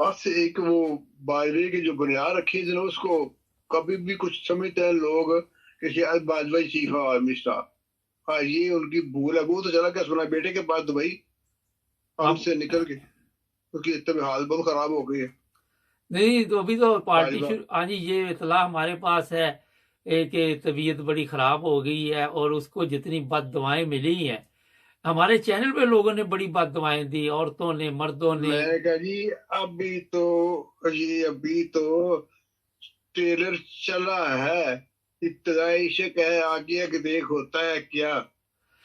بس ایک وہ باجرے کی جو بنیاد رکھی ہے اس کو کبھی بھی کچھ سمجھتے ہیں لوگ کہ شاید باجوہ چیف آرمی اسٹاف، ہاں یہ ان کی بھول ہے. وہ تو چلا گیا سنا بیٹے کے بعد دبئی ہم سے نکل کے، کیونکہ طبی حالت بہت خراب ہو گئی ہے. نہیں تو ابھی تو پارٹی باجوہ شروع، ہاں جی یہ اطلاع ہمارے پاس ہے کہ طبیعت بڑی خراب ہو گئی ہے، اور اس کو جتنی بد دعائیں ملی ہیں، ہمارے چینل پہ لوگوں نے بڑی بد دعائیں دی، عورتوں نے، مردوں نے. میں نے کہا جی ابھی تو ٹریلر چلا ہے، ابتدائی شک ہے، آگے کہ دیکھ ہوتا ہے کیا.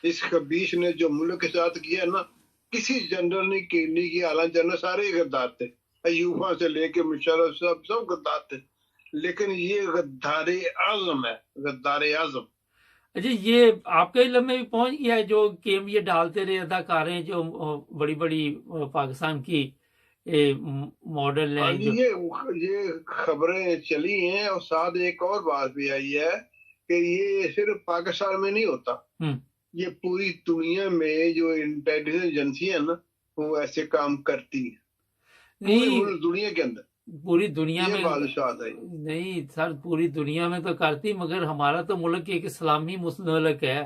اس خبیث نے جو ملک کے ساتھ کیا نا، کسی جنرل نے نہیں کیا، اعلیٰ جنرل سارے غدار تھے، ایوبا سے لے کے مشرف سب غدار تھے، لیکن یہ غدار اعظم ہے، غدار اعظم. اچھا یہ آپ کے علم میں بھی پہنچ گیا ہے جو گیم یہ ڈالتے رہے اداکاریں جو بڑی بڑی پاکستان کی ماڈل ہاں ہیں جی جو. یہ خبریں چلی ہیں، اور ساتھ ایک اور بات بھی آئی ہے کہ یہ صرف پاکستان میں نہیں ہوتا، یہ پوری دنیا میں جو انٹیلیجنس ایجنسی ہے نا وہ ایسے کام کرتی ہیں، پوری نہیں دنیا کے اندر. پوری دنیا یہ میں بادشاہ ہے. نہیں سر، پوری دنیا میں تو کرتی، مگر ہمارا تو ملک ایک اسلامی ملک ہے.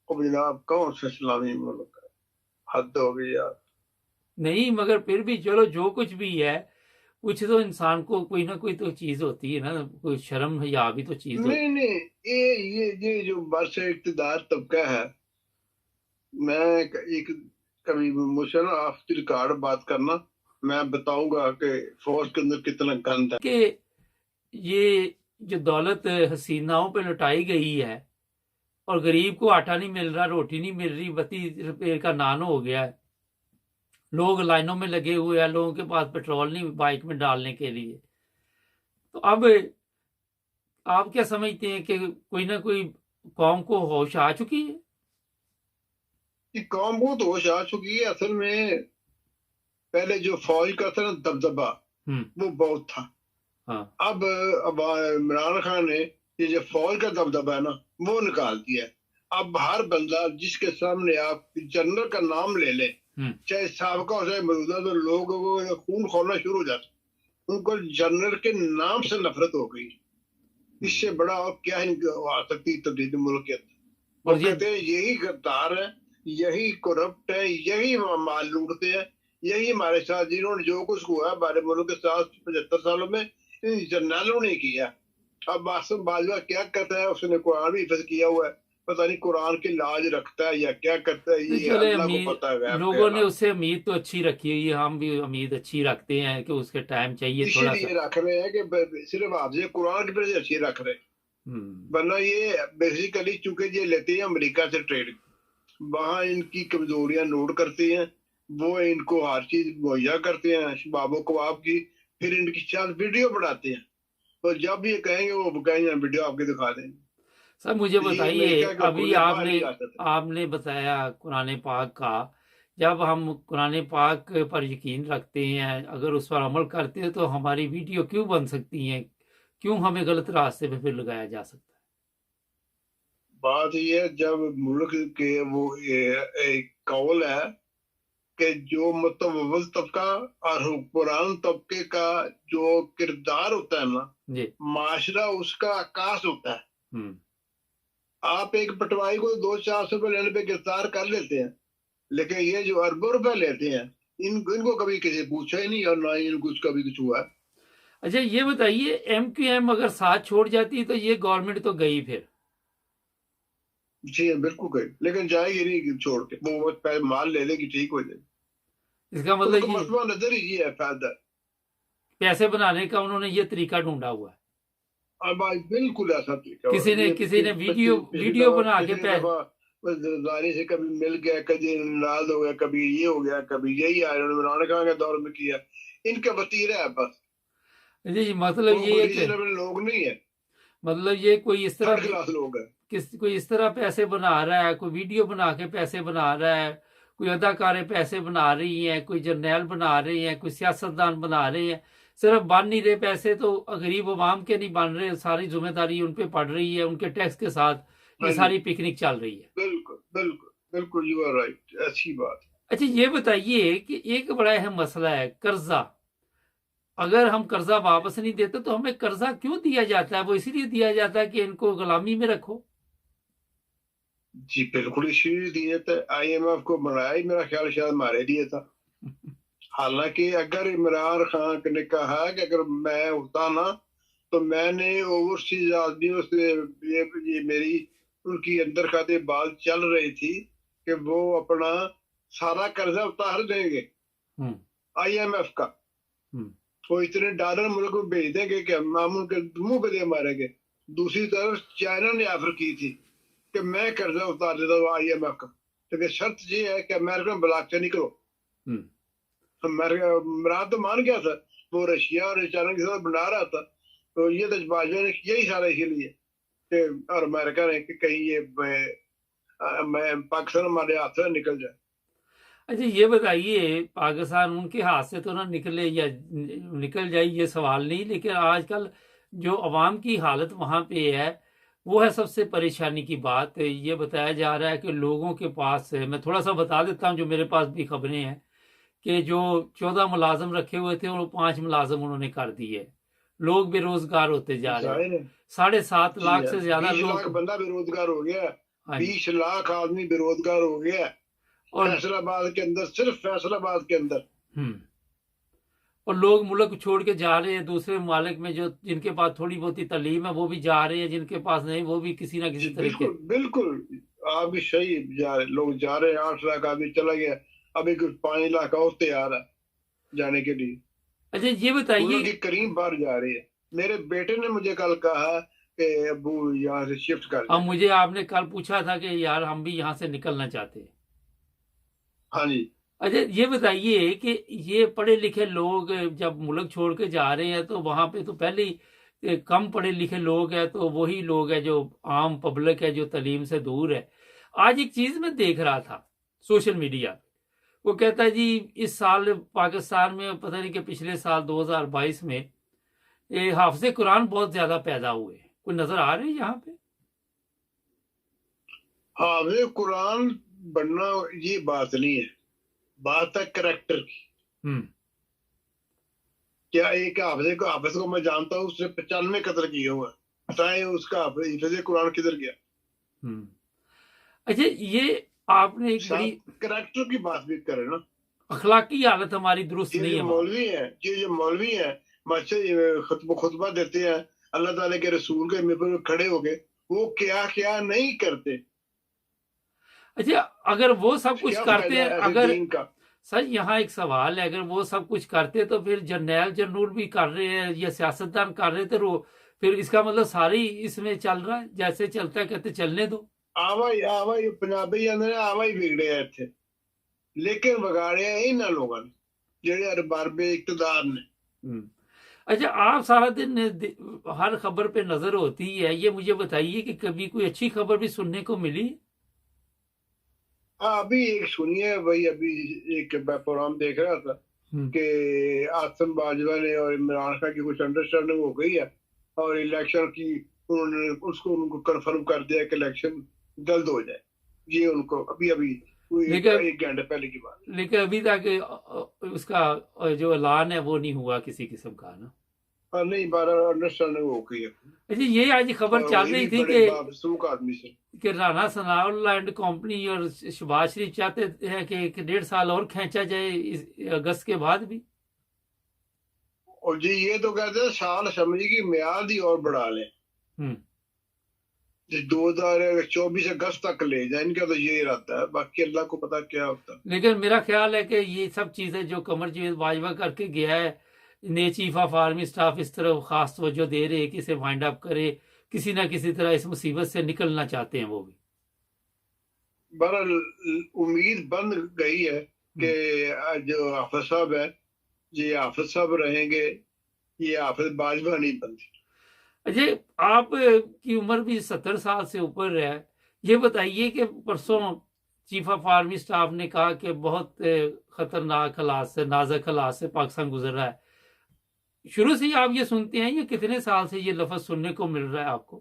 اور جناب کون سا اسلامی ملک ہے، حد ہو گئی یار. نہیں مگر پھر بھی چلو جو کچھ بھی ہے، کچھ تو انسان کو کوئی نہ کوئی تو چیز ہوتی ہے نا، کوئی شرم یا بھی تو چیز ہوتی. نہیں یہ جو برس اقتدار طبقہ ہے، میں ایک کبھی مجھے نا آف دی ریکارڈ بات کرنا، میں بتاؤں گا کہ فوج کے اندر کتنا گند ہے. کہ یہ جو دولت حسیناؤں پہ لٹائی گئی ہے، اور غریب کو آٹا نہیں مل رہا، روٹی نہیں مل رہی، 32 روپے کا نان ہو گیا ہے، لوگ لائنوں میں لگے ہوئے ہیں، لوگوں کے پاس پیٹرول نہیں بائک میں ڈالنے کے لیے. تو اب آپ کیا سمجھتے ہیں کہ کوئی نہ کوئی قوم کو ہوش آ چکی ہے؟ یہ قوم کو تو ہوش آ چکی ہے. اصل میں پہلے جو فوج کا تھا نا دبدبہ وہ بہت تھا. ہاں اب عمران خان نے یہ جو فوج کا دبدبہ ہے نا وہ نکال دیا ہے. اب ہر بندہ جس کے سامنے آپ جنرل کا نام لے لیں، چاہے سابقہ ہو چاہے موجودہ، تو لوگ وہ خون کھولنا شروع ہو جاتا. ان کو جنرل کے نام سے نفرت ہو گئی. اس سے بڑا اور کیا آ سکتی تبدیلی ملک کے اندر. وہ کہتے ہیں یہی غدار ہے، یہی کرپٹ ہے، یہی مال لوٹتے ہیں، یہی ہمارے ساتھ جنہوں نے جو کچھ ہوا ہے ہمارے ملک کے ساتھ 75 سالوں میں ان جنرلوں نے کیا. اب آصم باجوہ کیا کرتا ہے، اس نے قرآن بھی حفظ کیا ہوا ہے، پتہ نہیں قرآن کی لاج رکھتا ہے یا کیا کرتا ہے، یہ اللہ کو پتہ ہے. لوگوں نے اس سے امید تو اچھی رکھی ہوئی ہے، ہم بھی امید اچھی رکھتے ہیں کہ اس کے ٹائم چاہیے اسی تھوڑا سا. لیے رکھ رہے ہیں کہ صرف حافظ قرآن کی وجہ سے اچھی رکھ رہے ہیں، ورنہ یہ بیسیکلی چونکہ یہ لیتے ہیں امریکہ سے ٹریڈ، وہاں ان کی کمزوریاں نوٹ کرتے ہیں، وہ ان کو ہر چیز مہیا کرتے ہیں شباب و کباب کی، پھر ان کی چند ویڈیو بناتے ہیں، تو جب یہ کہیں گے وہ کہیں گے ویڈیو آپ کے دکھا دیں گے. سر مجھے بتائیے، ابھی آپ نے بتایا قرآن پاک کا، جب ہم قرآن پاک پر یقین رکھتے ہیں، اگر اس پر عمل کرتے ہیں، تو ہماری ویڈیو کیوں بن سکتی ہیں؟ کیوں ہمیں غلط راستے پہ پھر لگایا جا سکتا ہے؟ بات یہ ہے جب ملک کے وہ ایک قول ہے کہ جو متوسط طبقہ اور حکمران طبقے کا جو کردار ہوتا ہے نا، معاشرہ اس کا عکاس ہوتا ہے. آپ ایک پٹوائی کو 200-400 روپے لینے پہ گرفتار کر لیتے ہیں، لیکن یہ جو اربوں روپے لیتے ہیں ان کو کبھی کسی پوچھا ہی نہیں، اور نہ ہی ان کو کبھی کچھ ہوا ہے. اچھا یہ بتائیے، ایم کیو ایم اگر ساتھ چھوڑ جاتی تو یہ گورنمنٹ تو گئی پھر. جی بالکل گئی، لیکن جائے گی نہیں چھوڑ کے، وہ مال لے لے گی، ٹھیک ہو جائے گی. اس کا مطلب یہ مسئلہ نظر ہی یہ ہے فائدہ پیسے بنانے کا انہوں نے یہ طریقہ ڈھونڈا ہوا ہے. بالکل ایسا طریقہ کسی نے ویڈیو بنا کے زاری سے کبھی مل گیا، کبھی ناراض ہو گیا، کبھی یہ ہو گیا، کبھی یہی آیا، انہوں نے عمران خان کے دور میں کیا، ان کا وتیرہ ہے بس. جی مطلب یہ ہے کہ لوگ نہیں ہے، مطلب یہ کوئی اس طرح لوگ ہیں، کوئی اس طرح پیسے بنا رہا ہے، کوئی ویڈیو بنا کے پیسے بنا رہا ہے، کوئی اداکاریں پیسے بنا رہی ہیں، کوئی جرنیل بنا رہی ہیں، کوئی سیاستدان بنا رہے ہیں. صرف بن نہیں رہے پیسے تو غریب عوام کے نہیں بن رہے، ساری ذمہ داری ان پہ پڑ رہی ہے، ان کے ٹیکس کے ساتھ یہ ساری پکنک چل رہی ہے. بالکل بالکل بالکل، یو آر رائٹ، اچھی بات. اچھا یہ بتائیے کہ ایک بڑا اہم مسئلہ ہے قرضہ. اگر ہم قرضہ واپس نہیں دیتے تو ہمیں قرضہ کیوں دیا جاتا ہے؟ وہ اسی لیے دیا جاتا ہے کہ ان کو غلامی میں رکھو. جی بالکل اسی لیے دیے تھے. IMF کو بنایا ہی میرا خیال شاید ہمارے لیے تھا. حالانکہ اگر عمران خان نے کہا کہ اگر میں ہوتا نا تو میں نے اوورسیز آدمیوں سے یہ میری ان کی اندر خاتے بات چل رہی تھی کہ وہ اپنا سارا قرضہ اتار دیں گے IMF کا. وہ اتنے ڈالر ملک کو بھیج دیں گے کہ ہم ان کے منہ پہ دے ماریں گے. دوسری طرف چائنا نے آفر کی تھی کہ میں قرضہ اتار دیتا ہوں IMF کا، لیکن شرط یہ ہے کہ امریکہ بلاک سے نکلو. عمران تو مان گیا تھا، وہ رشیا اور چائنا کے ساتھ بنا رہا تھا. تو یہ تو باجوہ نے یہی سارا اسی لیے کہ اور امریکہ نے کہ کہیں یہ پاکستان ہمارے ہاتھ سے نکل جائے. اچھا یہ بتائیے پاکستان ان کے ہاتھ سے تو نہ نکلے یا نکل جائے یہ سوال نہیں، لیکن آج کل جو عوام کی حالت وہاں پہ ہے وہ ہے سب سے پریشانی کی بات. یہ بتایا جا رہا ہے کہ لوگوں کے پاس، میں تھوڑا سا بتا دیتا ہوں جو میرے پاس بھی خبریں ہیں، کہ جو 14 ملازم رکھے ہوئے تھے وہ 5 ملازم انہوں نے کر دیے. لوگ بے روزگار ہوتے جا رہے ہیں. 7.5 لاکھ سے زیادہ 20 لوگ لاکھ بندہ بے روزگار ہو گیا. 20 لاکھ آدمی بے روزگار ہو گیا فیصل آباد کے اندر، صرف فیصل آباد کے اندر. اور لوگ ملک چھوڑ کے جا رہے ہیں دوسرے ممالک میں، جو جن کے پاس تھوڑی بہت تعلیم ہے وہ بھی جا رہے ہیں، جن کے پاس نہیں وہ بھی کسی نہ کسی طریقے. بالکل آپ بھی صحیح جا رہے، لوگ جا رہے ہیں. 8 لاکھ آدمی چلا گیا، ابھی کچھ 5 لاکھ اور تیار ہے جانے کے لیے. اچھا یہ بتائیے کے قریب باہر جا رہی ہے. میرے بیٹے نے مجھے کل کہا کہ ابو یہاں سے شفٹ کر دیں. مجھے آپ نے کل پوچھا تھا کہ یار ہم بھی یہاں سے نکلنا چاہتے ہیں. ہاں جی. اچھا یہ بتائیے کہ یہ پڑھے لکھے لوگ جب ملک چھوڑ کے جا رہے ہیں تو وہاں پہ تو پہلے ہی کم پڑھے لکھے لوگ ہیں، تو وہی لوگ ہیں جو عام پبلک ہے جو تعلیم سے دور ہے. آج ایک چیز میں دیکھ رہا تھا سوشل میڈیا، وہ کہتا ہے جی اس سال پاکستان میں پتہ نہیں کہ پچھلے سال 2022 میں حافظ قرآن بہت زیادہ پیدا ہوئے. کوئی نظر آ رہے ہیں یہاں پہ؟ حافظ قرآن بننا یہ بات نہیں ہے، بات ہے کریکٹر کی. کیا ایک حافظ کو میں جانتا ہوں، اس نے 95 قتل کیے ہوئے، بتائیں اس کا حافظ قرآن کدھر گیا؟ اچھا یہ آپ نے ایک بڑی کریکٹر کی بات بھی کرے نا. اخلاقی حالت ہماری درست نہیں ہے. مولوی ہیں جو مولوی ہیں خطبہ دیتے ہیں اللہ تعالیٰ کے رسول کے ممبر پہ کھڑے ہو گئے، وہ کیا نہیں کرتے. اچھا اگر وہ سب کچھ کرتے ہیں، اگر کا سر یہاں ایک سوال ہے، اگر وہ سب کچھ کرتے تو پھر جرنیل جنرل بھی کر رہے ہیں یا سیاستدان کر رہے تھے، پھر اس کا مطلب سارے اس میں چل رہا ہے جیسے چلتا ہے، کہتے چلنے دو. آوائی پنجابی آوائی بگڑے تھے، لیکن بگاڑے انہاں لوگوں نے جڑے ارباب اقتدار نے. اچھا آپ سارا دن ہر خبر پہ نظر ہوتی ہے، یہ مجھے بتائیے کہ کبھی کوئی اچھی خبر بھی سننے کو ملی؟ ابھی ایک سنیے بھائی، ابھی ایک پروگرام دیکھ رہا تھا کہ آصم باجوہ نے اور عمران خان کی کچھ انڈرسٹینڈنگ ہو گئی ہے اور الیکشن کی انہوں نے ان کو کنفرم کر دیا کہ الیکشن جلد ہو جائے. یہ ان کو ابھی ایک گھنٹے پہلے کی بات. لیکن ابھی تک اس کا جو اعلان ہے وہ نہیں ہوا کسی قسم کا نا. نہیں، 12 انڈرسٹینڈنگ ہو گئی ہے. اچھا یہ آج خبر چل رہی تھی کہ رانا ثناء اللہ اینڈ کمپنی اور شہباز شریف چاہتے ہیں کہ 1.5 سال اور کھینچا جائے اگست کے بعد بھی. اور جی یہ تو کہتے ہیں سال سمجھی کی میعاد ہی اور بڑھا لیں، 2024 اگست تک لے جائیں. ان کا تو یہ ارادہ ہے، باقی اللہ کو پتا کیا ہوتا ہے. لیکن میرا خیال ہے کہ یہ سب چیزیں جو قمر جاوید باجوہ کر کے گیا ہے، نئے چیف آف آرمی سٹاف اس طرح خاص توجہ دے رہے کہ اسے وائنڈ اپ کرے، کسی نہ کسی طرح اس مصیبت سے نکلنا چاہتے ہیں وہ بھی. بہرحال امید بن گئی ہے کہ جو حافظ صاحب ہے یہ حافظ صاحب رہیں گے، یہ حافظ باجوہ نہیں بنتے. اچھا آپ کی عمر بھی 70 سال سے اوپر ہے، یہ بتائیے کہ پرسوں چیف آف آرمی سٹاف نے کہا کہ بہت خطرناک حالات سے، نازک حالات سے پاکستان گزر رہا ہے. شروع سے ہی آپ یہ سنتے ہیں یا کتنے سال سے یہ لفظ سننے کو مل رہا ہے آپ کو؟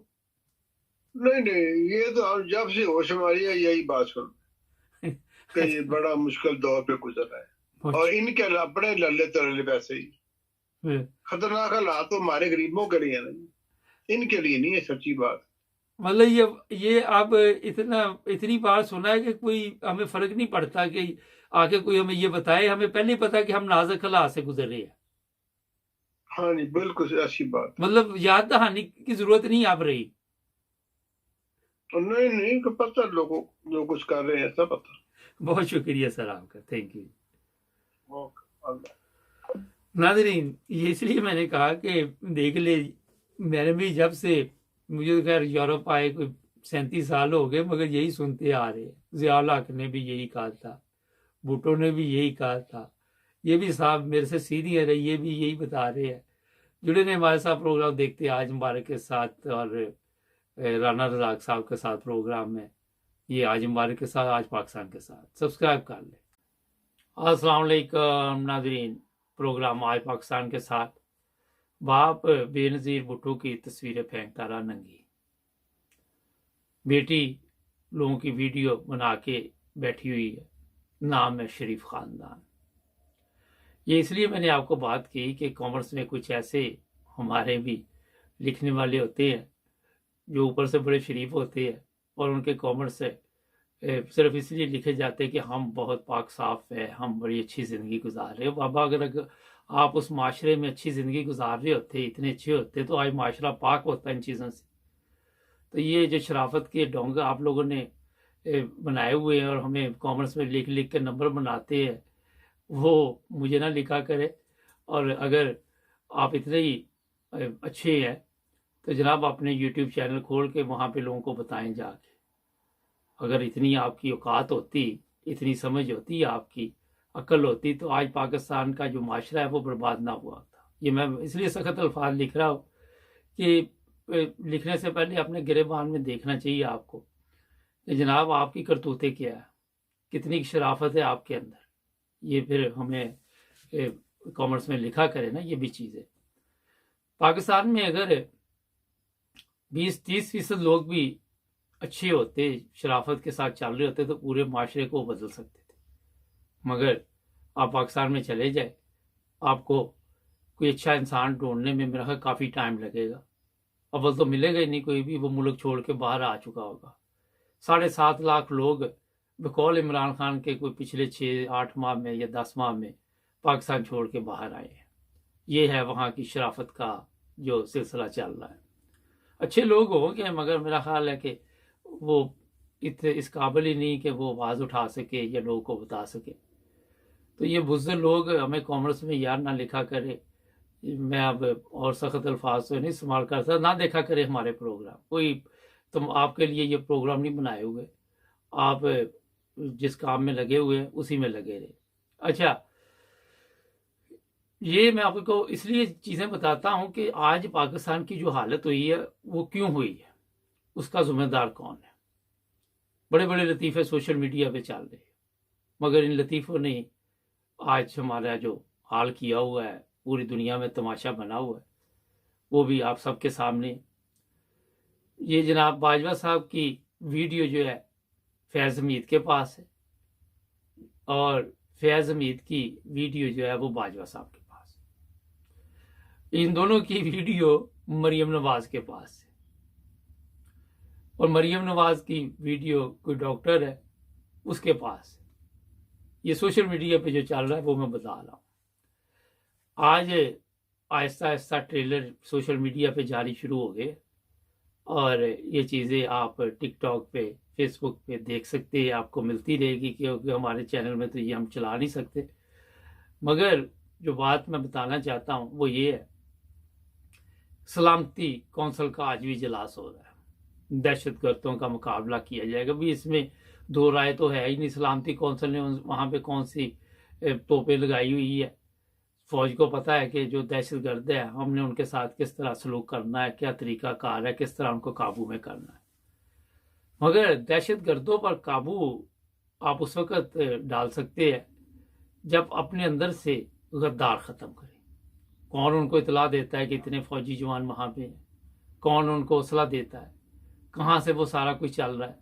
نہیں، یہ تو جب سے ہوش ہماری ہے یہی بات سن. کہ یہ بڑا مشکل دور پہ گزر رہا ہے، اور ان کے اپنے للے ترلے پیسے ہی خطرناک حالات تو ہمارے غریبوں کے لیے نہیں، ان کے لیے نہیں ہے سچی بات۔ مطلب یہ آپ اتنی بار سنا ہے کہ کوئی ہمیں فرق نہیں پڑتا کہ آگے کوئی ہمیں یہ بتائے، ہمیں پہلے ہی پتا کہ ہم نازک حالات سے گزر رہے ہیں۔ ہاں جی بالکل ایسی بات، مطلب یاد دہانی کی ضرورت نہیں آپ رہی۔ نہیں کہ پتہ لوگوں جو کچھ کر رہے ہیں سب پتہ۔ بہت شکریہ سر آپ کا، تھینک یو۔ اوکے۔ ناظرین، یہ اس لیے میں نے کہا کہ دیکھ لے، میں نے بھی جب سے مجھے خیر یورپ آئے کوئی 37 سال ہو گئے، مگر یہی سنتے آ رہے ہیں۔ ضیاء الحق نے بھی یہی کہا تھا، بھٹو نے بھی یہی کہا تھا، یہ بھی صاحب میرے سے سینئر ہے، یہ بھی یہی بتا رہے ہیں۔ جڑے نے ہمارے ساتھ پروگرام دیکھتے ہیں، آج مبارک کے ساتھ اور رانا رزاق صاحب کے ساتھ پروگرام ہے، یہ آج مبارک کے ساتھ، آج پاکستان کے ساتھ، سبسکرائب کر لیں۔ السلام علیکم ناظرین، پروگرام آج پاکستان کے ساتھ۔ باپ بے نظیر بھٹو کی تصویریں پھینکتا رہا ننگی، بیٹی لوگوں کی ویڈیو بنا کے بیٹھی ہوئی ہے، نام ہے شریف خاندان۔ یہ اس لیے میں نے آپ کو بات کی کہ کامرس میں کچھ ایسے ہمارے بھی لکھنے والے ہوتے ہیں جو اوپر سے بڑے شریف ہوتے ہیں، اور ان کے کامرس سے صرف اس لیے لکھے جاتے ہیں کہ ہم بہت پاک صاف ہیں، ہم بڑی اچھی زندگی گزار رہے ہیں۔ بابا اگر آپ اس معاشرے میں اچھی زندگی گزار رہے ہوتے، اتنے اچھے ہوتے، تو آج معاشرہ پاک ہوتا ان چیزوں سے۔ تو یہ جو شرافت کے ڈونگ آپ لوگوں نے بنائے ہوئے ہیں اور ہمیں کامرس میں لکھ لکھ کے نمبر بناتے ہیں، وہ مجھے نہ لکھا کرے۔ اور اگر آپ اتنے ہی اچھے ہیں تو جناب اپنے یوٹیوب چینل کھول کے وہاں پہ لوگوں کو بتائیں جا کے۔ اگر اتنی آپ کی اوقات ہوتی، اتنی سمجھ ہوتی، آپ کی عقل ہوتی، تو آج پاکستان کا جو معاشرہ ہے وہ برباد نہ ہوا تھا۔ یہ میں اس لیے سخت الفاظ لکھ رہا ہوں کہ لکھنے سے پہلے اپنے گریبان میں دیکھنا چاہیے آپ کو کہ جناب آپ کی کرتوتیں کیا ہے، کتنی شرافت ہے آپ کے اندر۔ یہ پھر ہمیں کامرس میں لکھا کرے نا یہ بھی چیزیں۔ پاکستان میں اگر 20-30% لوگ بھی اچھے ہوتے، شرافت کے ساتھ چل رہے ہوتے، تو پورے معاشرے کو بدل سکتے تھے۔ مگر آپ پاکستان میں چلے جائے، آپ کو کوئی اچھا انسان ڈھونڈنے میں میرا خیال کافی ٹائم لگے گا۔ اول تو ملے گا ہی نہیں کوئی بھی، وہ ملک چھوڑ کے باہر آ چکا ہوگا۔ 7.5 لاکھ لوگ بقول عمران خان کے کوئی پچھلے 6-8 ماہ میں یا 10 ماہ میں پاکستان چھوڑ کے باہر آئے ہیں۔ یہ ہے وہاں کی شرافت کا جو سلسلہ چل رہا ہے۔ اچھے لوگ ہوں گے، مگر میرا خیال ہے کہ وہ اس قابل ہی نہیں کہ وہ آواز اٹھا سکے یا لوگوں کو بتا سکے۔ تو یہ بزرگ لوگ ہمیں کامرس میں یار نہ لکھا کرے۔ میں اب اور سخت الفاظ سے نہیں استعمال کرتا، نہ دیکھا کرے ہمارے پروگرام۔ کوئی تم آپ کے لیے یہ پروگرام نہیں بنائے ہوئے، آپ جس کام میں لگے ہوئے ہیں اسی میں لگے رہے۔ اچھا، یہ میں آپ کو اس لیے چیزیں بتاتا ہوں کہ آج پاکستان کی جو حالت ہوئی ہے وہ کیوں ہوئی ہے، اس کا ذمہ دار کون ہے۔ بڑے بڑے لطیفے سوشل میڈیا پہ چل رہے ہیں، مگر ان لطیفوں نے آج ہمارا جو حال کیا ہوا ہے، پوری دنیا میں تماشا بنا ہوا ہے، وہ بھی آپ سب کے سامنے۔ یہ جناب باجوہ صاحب کی ویڈیو جو ہے فیض حمید کے پاس ہے، اور فیض حمید کی ویڈیو جو ہے وہ باجوہ صاحب کے پاس ہے۔ ان دونوں کی ویڈیو مریم نواز کے پاس ہے، اور مریم نواز کی ویڈیو کوئی ڈاکٹر ہے اس کے پاس ہے۔ یہ سوشل میڈیا پہ جو چل رہا ہے وہ میں بتا رہا ہوں۔ آج آہستہ آہستہ ٹریلر سوشل میڈیا پہ جاری شروع ہو گئے، اور یہ چیزیں آپ ٹک ٹاک پہ، فیس بک پہ دیکھ سکتے ہیں، آپ کو ملتی رہے گی، کیونکہ ہمارے چینل میں تو یہ ہم چلا نہیں سکتے۔ مگر جو بات میں بتانا چاہتا ہوں وہ یہ ہے، سلامتی کونسل کا آج بھی اجلاس ہو رہا ہے، دہشت گردوں کا مقابلہ کیا جائے گا۔ بھی اس میں دو رائے تو ہے ہی نہیں۔ سلامتی کونسل نے وہاں پہ کون سی توپیں لگائی ہوئی ہے؟ فوج کو پتا ہے کہ جو دہشت گرد ہے ہم نے ان کے ساتھ کس طرح سلوک کرنا ہے، کیا طریقہ کار ہے، کس طرح ان کو قابو میں کرنا ہے۔ مگر دہشت گردوں پر قابو آپ اس وقت ڈال سکتے ہیں جب اپنے اندر سے غدار ختم کریں۔ کون ان کو اطلاع دیتا ہے کہ اتنے فوجی جوان وہاں پہ ہیں؟ کون ان کو حوصلہ دیتا ہے؟ کہاں سے وہ سارا کچھ چل رہا ہے؟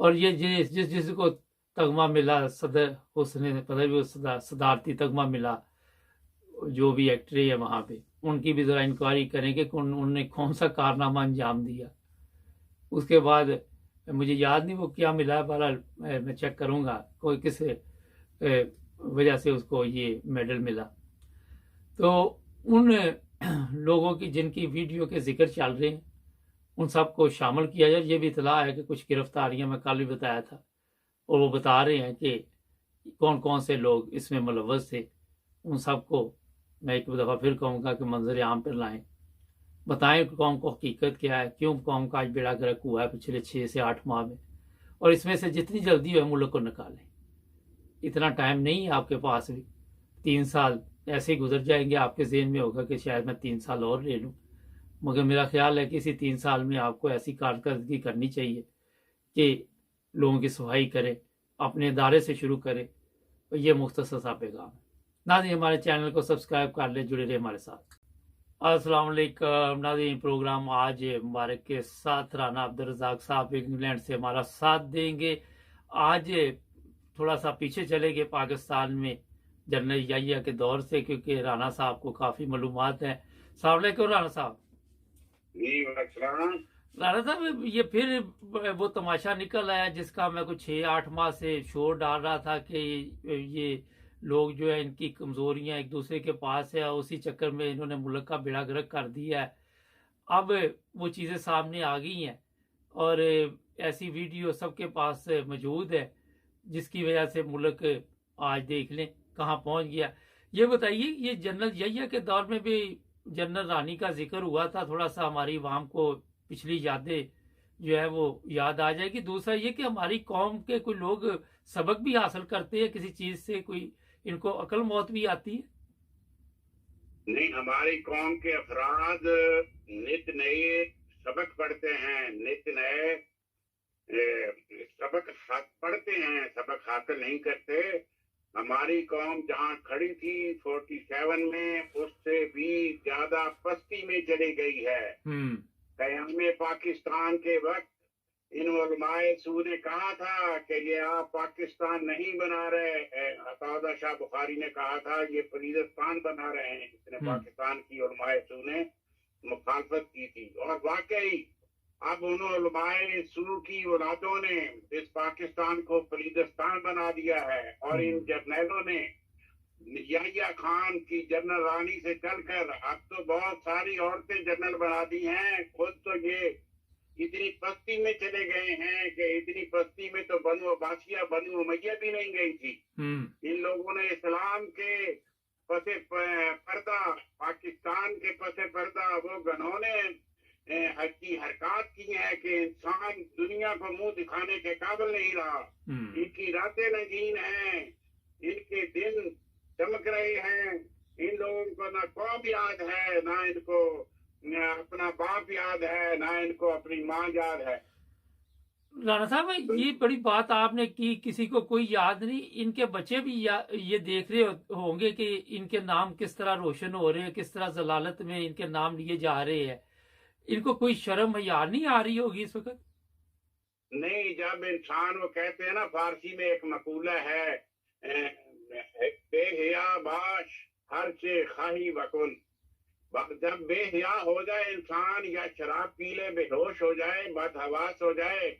اور یہ جس کو تگمہ ملا صدر حسن پدوی صدارتی تگمہ ملا جو بھی ایکٹر ہے وہاں پہ ان کی بھی ذرا انکوائری کریں کہ انہوں نے کون سا کارنامہ انجام دیا. اس کے بعد مجھے یاد نہیں وہ کیا ملا ہے، بہرحال میں چیک کروں گا کوئی کس وجہ سے اس کو یہ میڈل ملا. تو ان لوگوں کی جن کی ویڈیو کے ذکر چل رہے ہیں ان سب کو شامل کیا جائے. یہ بھی اطلاع ہے کہ کچھ گرفتاریاں میں کل بھی بتایا تھا اور وہ بتا رہے ہیں کہ کون کون سے لوگ اس میں ملوث تھے. ان سب کو میں ایک دفعہ پھر کہوں گا کہ منظر عام پر لائیں، بتائیں کہ قوم کو حقیقت کیا ہے، کیوں قوم کا آج بیڑا گرک ہوا ہے پچھلے 6 سے 8 ماہ میں، اور اس میں سے جتنی جلدی ہو ملک کو نکالیں. اتنا ٹائم نہیں ہے آپ کے پاس بھی، 3 سال ایسے ہی گزر جائیں گے. آپ کے ذہن میں ہوگا کہ شاید میں 3 سال اور لے لوں، مگر میرا خیال ہے کہ اسی 3 سال میں آپ کو ایسی کارکردگی کرنی چاہیے کہ لوگوں کی صفائی کرے، اپنے ادارے سے شروع کرے. یہ مختصر سا پیغام ہے. ناظرین ہمارے چینل کو سبسکرائب کر لیں، جڑے رہے ہمارے ساتھ. السلام علیکم ناظرین، پروگرام آج مبارک کے ساتھ رانا عبدالرزاق صاحب انگلینڈ سے ہمارا ساتھ دیں گے. آج تھوڑا سا پیچھے چلے گئے پاکستان میں جنرل یحییٰ کے دور سے، کیونکہ رانا صاحب کو کافی معلومات ہیں. السلام علیکم رانا صاحب. رانا صاحب یہ پھر وہ تماشا نکل آیا جس کا میں کچھ 6-8 ماہ سے شور ڈال رہا تھا کہ یہ لوگ جو ہے ان کی کمزوریاں ایک دوسرے کے پاس ہے، اسی چکر میں انہوں نے ملک کا بیڑا گرک کر دیا ہے. اب وہ چیزیں سامنے آ گئی ہیں اور ایسی ویڈیو سب کے پاس موجود ہے جس کی وجہ سے ملک آج دیکھ لیں کہاں پہنچ گیا. یہ بتائیے یہ جنرل یحییٰ کے دور میں بھی جنرل رانی کا ذکر ہوا تھا، تھوڑا سا ہماری عوام کو پچھلی یادیں جو ہے وہ یاد آ جائے گی. دوسرا یہ کہ ہماری قوم کے کوئی لوگ سبق بھی حاصل کرتے ہیں کسی چیز سے، کوئی ان کو عقل موت بھی آتی ہے. نہیں، ہماری قوم کے افراد نت نئے سبق پڑھتے ہیں، نت نئے سبق پڑھتے ہیں، سبق حاصل نہیں کرتے. ہماری قوم جہاں کھڑی تھی 47 میں اس سے بھی زیادہ پستی میں چلی گئی ہے. قیام پاکستان کے وقت ان علماء سو نے کہا تھا کہ یہ آپ پاکستان نہیں بنا رہے. عطاءاللہ شاہ بخاری نے کہا تھا یہ فریدستان بنا رہے ہیں. اس نے پاکستان کی علماء سو نے مخالفت کی تھی، اور واقعی اب ان علماء سو کی اولادوں نے اس پاکستان کو فریدستان بنا دیا ہے. اور ان جرنیلوں نے یحییٰ خان کی جنرل رانی سے چل کر اب تو بہت ساری عورتیں جنرل بنا دی ہیں. خود تو یہ اتنی پستی میں چلے گئے ہیں کہ اتنی پستی میں تو بنو عباسیہ بنو امیہ بھی نہیں گئی تھی. ان لوگوں نے اسلام کے پس پردہ، پاکستان کے پس پردہ وہ گھنونے کی حرکات کی ہیں کہ انسان دنیا کو منہ دکھانے کے قابل نہیں رہا. ان کی راتیں رنگین ہیں، ان کے دن چمک رہے ہیں. ان لوگوں کو نہ قوم یاد ہے، نہ ان کو اپنا باپ یاد ہے، نہ ان کو اپنی ماں یاد ہے. رانا صاحب یہ بڑی بات آپ نے کی، کسی کو کوئی یاد نہیں. ان کے بچے بھی یہ دیکھ رہے ہوں گے کہ ان کے نام کس طرح روشن ہو رہے ہیں، کس طرح ضلالت میں ان کے نام لیے جا رہے ہیں. ان کو کوئی شرم حیا نہیں آ رہی ہوگی اس وقت؟ نہیں، جب انسان وہ کہتے ہیں نا، فارسی میں ایک مقولہ ہے بے حیا باش ہر سے خواہی وکن. جب بے حیا ہو جائے انسان، یا شراب پی لے، بے ہوش ہو جائے، بدحواس ہو جائے،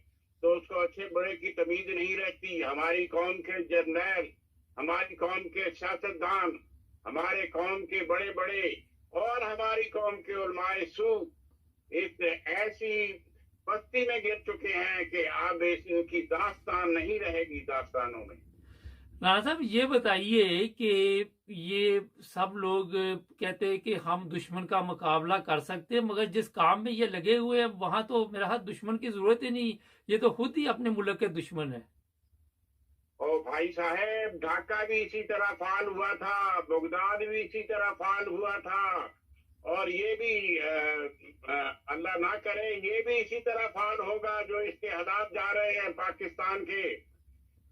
تو اس کو اچھے برے کی تمیز نہیں رہتی. ہماری قوم کے جرنیل، ہماری قوم کے سیاستدان، ہمارے قوم کے بڑے بڑے اور ہماری قوم کے علماء سو اس ایسی پستی میں گر چکے ہیں کہ اب ان کی داستان نہیں رہے گی داستانوں میں. رانا صاحب یہ بتائیے کہ یہ سب لوگ کہتے ہیں کہ ہم دشمن کا مقابلہ کر سکتے ہیں، مگر جس کام میں یہ لگے ہوئے ہیں وہاں تو میرا ہاتھ دشمن کی ضرورت ہی نہیں، یہ تو خود ہی اپنے ملک کے دشمن ہے. اور بھائی صاحب، ڈھاکہ بھی اسی طرح فعال ہوا تھا، بغداد بھی اسی طرح فعال ہوا تھا، اور یہ بھی اللہ نہ کرے یہ بھی اسی طرح فعال ہوگا. جو اس کے حالات جا رہے ہیں پاکستان کے،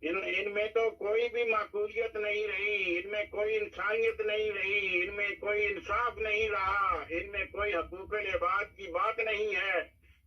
ان میں تو کوئی بھی معقولیت نہیں رہی، ان میں کوئی انسانیت نہیں رہی، ان میں کوئی انصاف نہیں رہا، ان میں کوئی حقوق العباد کی بات نہیں ہے.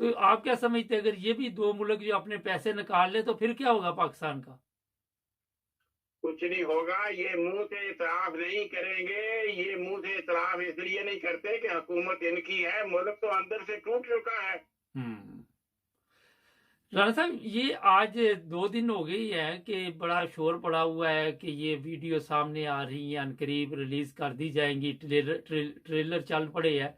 تو آپ کیا سمجھتے ہیں اگر یہ بھی دو ملک جو اپنے پیسے نکال لے تو پھر کیا ہوگا پاکستان کا؟ کچھ نہیں ہوگا. یہ منہ سے اعتراف نہیں کریں گے. یہ منہ سے اعتراف اس لیے نہیں کرتے کہ حکومت ان کی ہے. ملک تو اندر سے ٹوٹ چکا ہے. رانا صاحب یہ آج 2 دن ہو گئی ہے کہ بڑا شور پڑا ہوا ہے کہ یہ ویڈیو سامنے آ رہی ہیں، عنقریب ریلیز کر دی جائیں گی، ٹریلر چل پڑے ہے.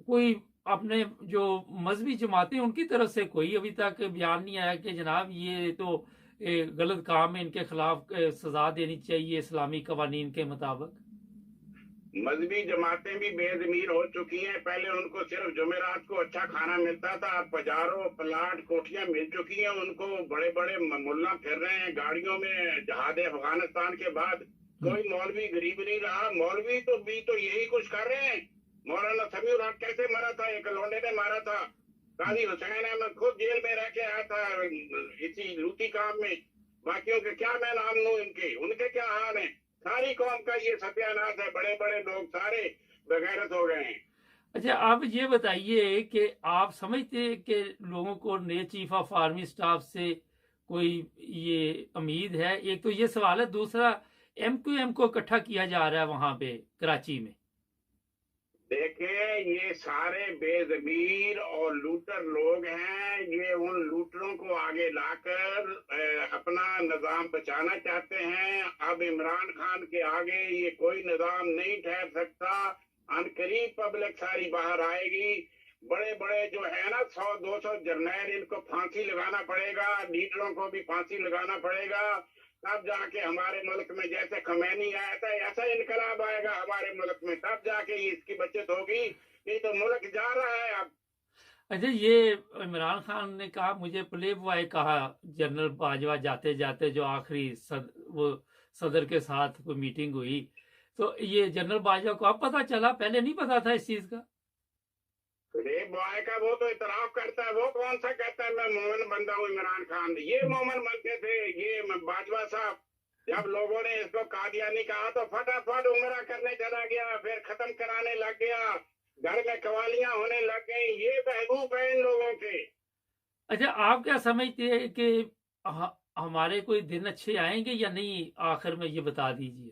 کوئی اپنے جو مذہبی جماعتیں ان کی طرف سے کوئی ابھی تک بیان نہیں آیا کہ جناب یہ تو غلط کام ہے، ان کے خلاف سزا دینی چاہیے اسلامی قوانین کے مطابق. مذہبی جماعتیں بھی بے ضمیر ہو چکی ہیں. پہلے ان کو صرف جمعرات کو اچھا کھانا ملتا تھا، اب بازاروں پلاٹ کوٹھیاں مل چکی ہیں ان کو. بڑے بڑے ملا پھر رہے ہیں گاڑیوں میں. جہاد افغانستان کے بعد کوئی مولوی غریب نہیں رہا. مولوی تو یہی کچھ کر رہے ہیں. مولانا سمیع الحق کیسے مرا تھا؟ ایک لونڈے نے مارا تھا. قاضی حسین احمد خود جیل میں رہ کے آیا تھا اسی لوٹی کام میں. باقیوں کے کیا میں نام لوں؟ ان کے کیا حال ہیں؟ ساری قوم کا یہ ستیاناش ہے. بڑے بڑے لوگ سارے بغیرت ہو گئے ہیں. اچھا آپ یہ بتائیے کہ آپ سمجھتے ہیں کہ لوگوں کو نئے چیف آف آرمی سٹاف سے کوئی یہ امید ہے؟ ایک تو یہ سوال ہے، دوسرا MQM کو اکٹھا کیا جا رہا ہے وہاں پہ کراچی میں. دیکھیں یہ سارے بے ضمیر اور لوٹر لوگ ہیں. یہ ان لوٹروں کو آگے لا کر اپنا نظام بچانا چاہتے ہیں. اب عمران خان کے آگے یہ کوئی نظام نہیں ٹھہر سکتا. عنقریب پبلک ساری باہر آئے گی. بڑے بڑے جو ہے نا 100-200 جرنیل، ان کو پھانسی لگانا پڑے گا. لیڈروں کو بھی پھانسی لگانا پڑے گا. تب جا کے ہمارے ملک میں جیسے خمینی آیا تھا ایسا انقلاب آئے گا ہمارے ملک میں. تب جا کے اس کی بچت ہوگی. نہیں تو ملک جا رہا ہے اب. اچھا یہ عمران خان نے کہا، مجھے پلے بوائے کہا جنرل باجوہ جاتے جاتے، جو آخری وہ صدر کے ساتھ کوئی میٹنگ ہوئی، تو یہ جنرل باجوہ کو اب پتا چلا، پہلے نہیں پتا تھا اس چیز کا. پلے بوائے کا وہ تو اعتراف کرتا ہے. وہ کون سا کہتا ہے میں مومن بندہ ہوں؟ عمران خان یہ مومن بنتے تھے. یہ باجوہ صاحب جب لوگوں نے اس کو قادیانی کہا تو فٹافٹ عمرہ کرنے چلا گیا، پھر ختم کرانے لگ گیا. گھر میں قوالیاں ہونے لگ گئی. یہ محبوب ہے ان لوگوں کے. اچھا آپ کیا سمجھتے ہیں کہ ہمارے کوئی دن اچھے آئیں گے یا نہیں؟ آخر میں یہ بتا دیجئے.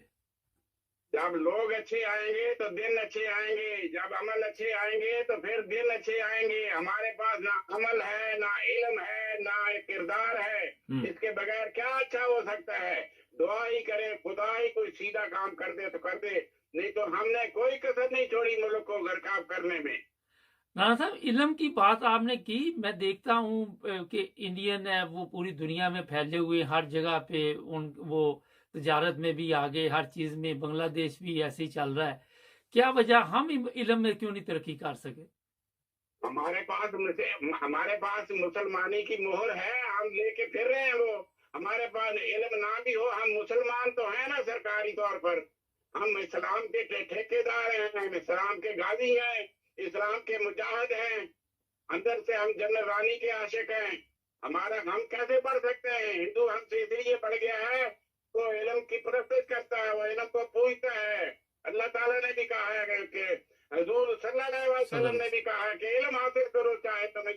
جب لوگ اچھے آئیں گے تو دن اچھے آئیں گے. جب عمل اچھے آئیں گے تو پھر دن اچھے آئیں گے. ہمارے پاس نہ عمل ہے، نہ علم ہے، نہ کردار ہے. اس کے بغیر کیا اچھا ہو سکتا ہے؟ دعا ہی کرے خدا ہی کوئی سیدھا کام کر دے تو کر دے. نہیں تو ہم نے کوئی کسر نہیں چھوڑی ملک کو غرقاب کرنے میں. رانا صاحب علم کی بات آپ نے کی. میں دیکھتا ہوں کہ انڈین ہے وہ پوری دنیا میں پھیلے ہوئے، ہر جگہ پہ وہ تجارت میں بھی آگے، ہر چیز میں. بنگلہ دیش بھی ایسے ہی چل رہا ہے. کیا وجہ ہم علم میں کیوں نہیں ترقی کر سکے؟ ہمارے پاس مسلمانی کی مہر ہے. ہم لے کے پھر رہے ہیں وہ. ہمارے پاس علم نہ بھی ہو، ہم مسلمان تو ہیں نا سرکاری طور پر. ہم اسلام کے ٹھیکیدار ہیں، ہم اسلام کے غازی ہیں، اسلام کے مجاہد ہیں. اندر سے ہم جنرل رانی کے عاشق ہیں. ہم کیسے پڑھ سکتے ہیں؟ ہندو ہم سے اس لیے پڑھ گیا ہے تو علم کی پرستش کرتا ہے، وہ علم کو پوجتا ہے. اللہ تعالیٰ نے بھی کہا ہے کہ حضور صلی اللہ علیہ وسلم نے بھی کہا ہے کہ علم حاصل کرو چاہے تمہیں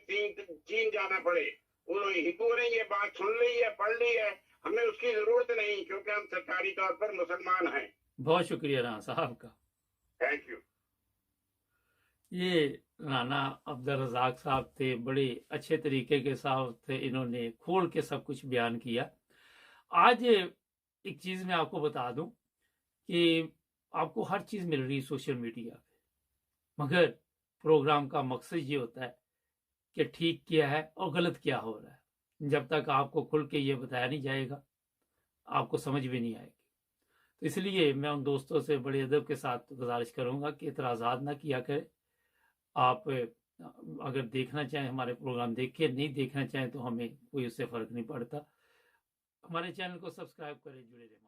چین جانا پڑے. ہندوؤں نے یہ بات سن لی ہے، پڑھ لی ہے. ہمیں اس کی ضرورت نہیں کیونکہ ہم سرکاری طور پر مسلمان ہیں. بہت شکریہ رانا صاحب کا. Thank you. یہ رانا عبدالرزاق صاحب تھے، بڑے اچھے طریقے کے ساتھ تھے، انہوں نے کھول کے سب کچھ بیان کیا. آج ایک چیز میں آپ کو بتا دوں کہ آپ کو ہر چیز مل رہی سوشل میڈیا پہ، مگر پروگرام کا مقصد یہ ہوتا ہے کہ ٹھیک کیا ہے اور غلط کیا ہو رہا ہے. جب تک آپ کو کھل کے یہ بتایا نہیں جائے گا آپ کو سمجھ بھی نہیں آئے گی. تو اس لیے میں ان دوستوں سے بڑے ادب کے ساتھ گزارش کروں گا کہ اعتراضات نہ کیا کریں. آپ اگر دیکھنا چاہیں ہمارے پروگرام دیکھیں، نہیں دیکھنا چاہیں تو ہمیں کوئی اس سے فرق نہیں پڑتا. ہمارے چینل کو سبسکرائب کریں، جڑے رہیں.